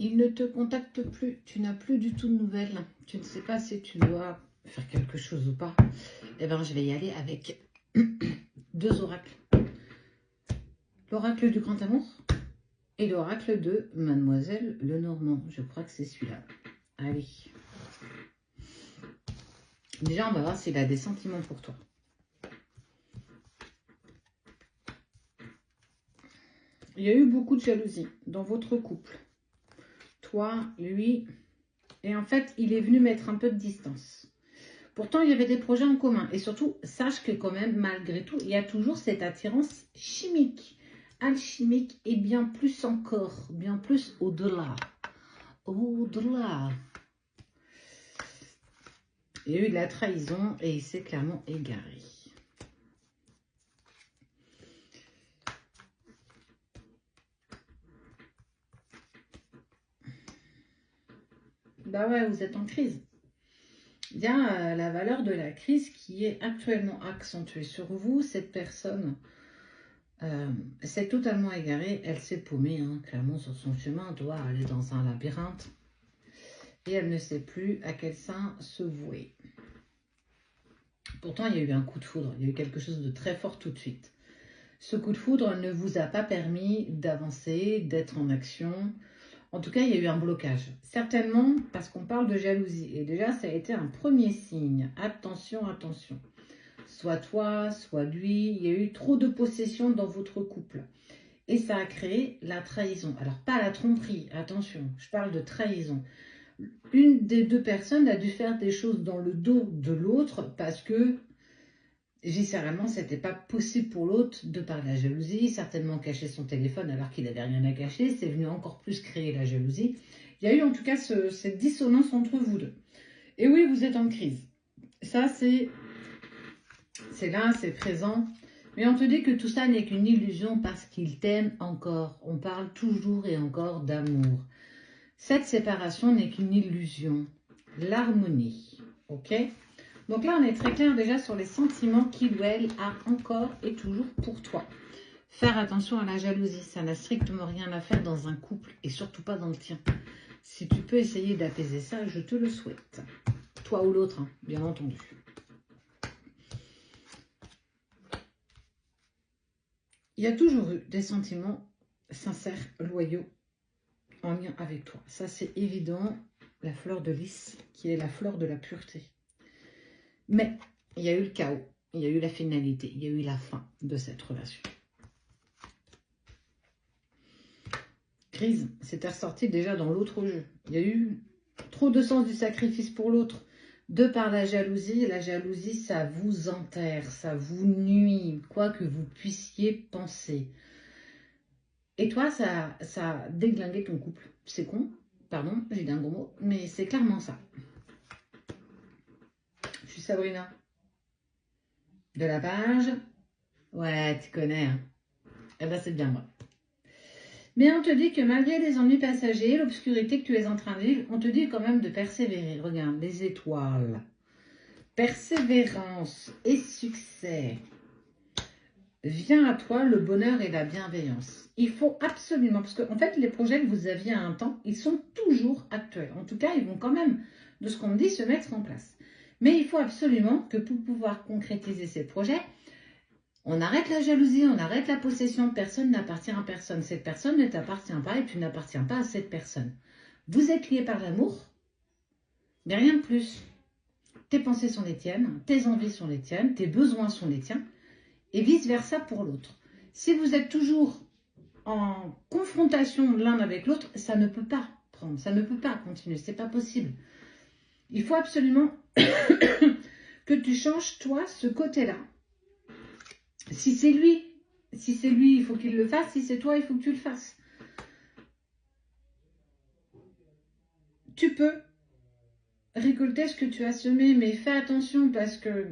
Il ne te contacte plus, tu n'as plus du tout de nouvelles. Tu ne sais pas si tu dois faire quelque chose ou pas. Eh bien, je vais y aller avec 2 oracles. L'oracle du grand amour et l'oracle de Mademoiselle Lenormand. Je crois que c'est celui-là. Allez. Déjà, on va voir s'il a des sentiments pour toi. Il y a eu beaucoup de jalousie dans votre couple. Toi, lui, et en fait, il est venu mettre un peu de distance. Pourtant, il y avait des projets en commun. Et surtout, sache que quand même, malgré tout, il y a toujours cette attirance chimique, alchimique et bien plus encore, bien plus au-delà. Au-delà. Il y a eu de la trahison et il s'est clairement égaré. Bah ouais, vous êtes en crise. Il y a la valeur de la crise qui est actuellement accentuée sur vous. Cette personne s'est totalement égarée. Elle s'est paumée, hein, clairement, sur son chemin. Elle doit aller dans un labyrinthe. Et elle ne sait plus à quel sein se vouer. Pourtant, il y a eu un coup de foudre. Il y a eu quelque chose de très fort tout de suite. Ce coup de foudre ne vous a pas permis d'avancer, d'être en action. En tout cas, il y a eu un blocage. Certainement parce qu'on parle de jalousie. Et déjà, ça a été un premier signe. Attention, attention. Soit toi, soit lui. Il y a eu trop de possession dans votre couple. Et ça a créé la trahison. Alors, pas la tromperie, attention. Je parle de trahison. Une des 2 personnes a dû faire des choses dans le dos de l'autre parce que viscéralement, c'était pas possible pour l'autre de par la jalousie, certainement cacher son téléphone alors qu'il n'avait rien à cacher, c'est venu encore plus créer la jalousie. Il y a eu en tout cas cette dissonance entre vous deux. Et oui, vous êtes en crise. Ça, c'est là, c'est présent. Mais on te dit que tout ça n'est qu'une illusion parce qu'il t'aime encore. On parle toujours et encore d'amour. Cette séparation n'est qu'une illusion. L'harmonie, ok ? Donc là, on est très clair déjà sur les sentiments qu'il ou elle a encore et toujours pour toi. Faire attention à la jalousie, ça n'a strictement rien à faire dans un couple et surtout pas dans le tien. Si tu peux essayer d'apaiser ça, je te le souhaite. Toi ou l'autre, hein, bien entendu. Il y a toujours eu des sentiments sincères, loyaux, en lien avec toi. Ça, c'est évident. La fleur de lys, qui est la fleur de la pureté. Mais il y a eu le chaos, il y a eu la finalité, il y a eu la fin de cette relation. Crise, c'était ressorti déjà dans l'autre jeu. Il y a eu trop de sens du sacrifice pour l'autre. De par la jalousie, ça vous enterre, ça vous nuit, quoi que vous puissiez penser. Et toi, ça a déglingué ton couple. C'est con, pardon, j'ai dit un gros mot, mais c'est clairement ça. Je suis Sabrina. De la page. Ouais, tu connais. Hein. Eh ben, c'est bien moi. Mais on te dit que malgré les ennuis passagers, l'obscurité que tu es en train de vivre, on te dit quand même de persévérer. Regarde, les étoiles. Persévérance et succès. Vient à toi le bonheur et la bienveillance. Il faut absolument, parce qu'en fait, les projets que vous aviez à un temps, ils sont toujours actuels. En tout cas, ils vont quand même, de ce qu'on me dit, se mettre en place. Mais il faut absolument que pour pouvoir concrétiser ces projets, on arrête la jalousie, on arrête la possession. Personne n'appartient à personne. Cette personne ne t'appartient pas et tu n'appartiens pas à cette personne. Vous êtes liés par l'amour, mais rien de plus. Tes pensées sont les tiennes, tes envies sont les tiennes, tes besoins sont les tiens, et vice-versa pour l'autre. Si vous êtes toujours en confrontation l'un avec l'autre, ça ne peut pas prendre, ça ne peut pas continuer, c'est pas possible. Il faut absolument que tu changes, toi, ce côté-là. Si c'est lui, il faut qu'il le fasse. Si c'est toi, il faut que tu le fasses. Tu peux récolter ce que tu as semé, mais fais attention parce que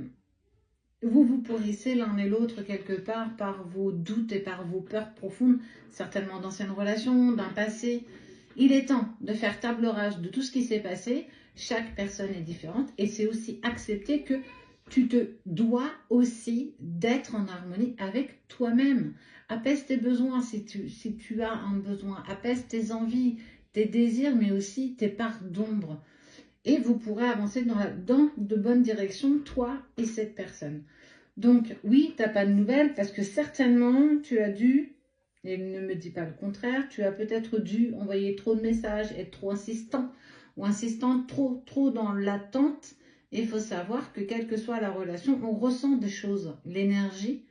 vous pourrissez l'un et l'autre quelque part par vos doutes et par vos peurs profondes, certainement d'anciennes relations, d'un passé. Il est temps de faire table rase de tout ce qui s'est passé. Chaque personne est différente et c'est aussi accepter que tu te dois aussi d'être en harmonie avec toi-même. Apaise tes besoins si tu as un besoin. Apaise tes envies. tes désirs, mais aussi tes parts d'ombre. Et vous pourrez avancer dans de bonnes directions, toi et cette personne. Donc, oui, tu n'as pas de nouvelles parce que certainement, tu as dû, et ne me dis pas le contraire, tu as peut-être dû envoyer trop de messages, être trop insistant ou insistante, trop dans l'attente. Et il faut savoir que quelle que soit la relation, on ressent des choses. L'énergie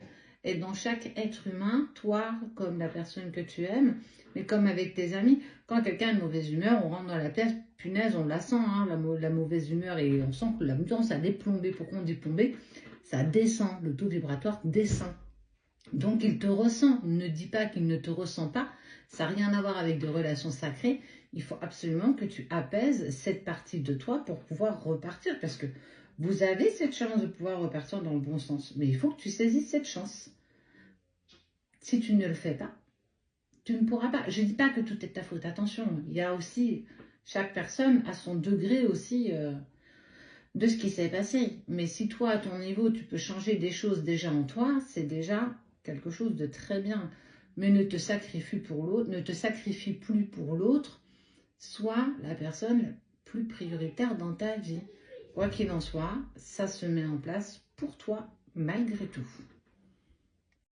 est dans chaque être humain, toi comme la personne que tu aimes, mais comme avec tes amis. Quand quelqu'un a une mauvaise humeur, on rentre dans la pièce, punaise, on la sent, hein, la mauvaise humeur, et on sent que l'ambiance a déplombé. Pourquoi on dit plombé? Ça descend, le taux vibratoire descend. Donc il te ressent, ne dis pas qu'il ne te ressent pas, ça n'a rien à voir avec des relations sacrées, il faut absolument que tu apaises cette partie de toi pour pouvoir repartir, parce que vous avez cette chance de pouvoir repartir dans le bon sens, mais il faut que tu saisisses cette chance. Si tu ne le fais pas, tu ne pourras pas. Je ne dis pas que tout est de ta faute, attention, il y a aussi, chaque personne a son degré aussi de ce qui s'est passé. Mais si toi, à ton niveau, tu peux changer des choses déjà en toi, c'est déjà quelque chose de très bien. Mais ne te sacrifie pour l'autre, ne te sacrifie plus pour l'autre, sois la personne plus prioritaire dans ta vie. Quoi qu'il en soit, ça se met en place pour toi malgré tout.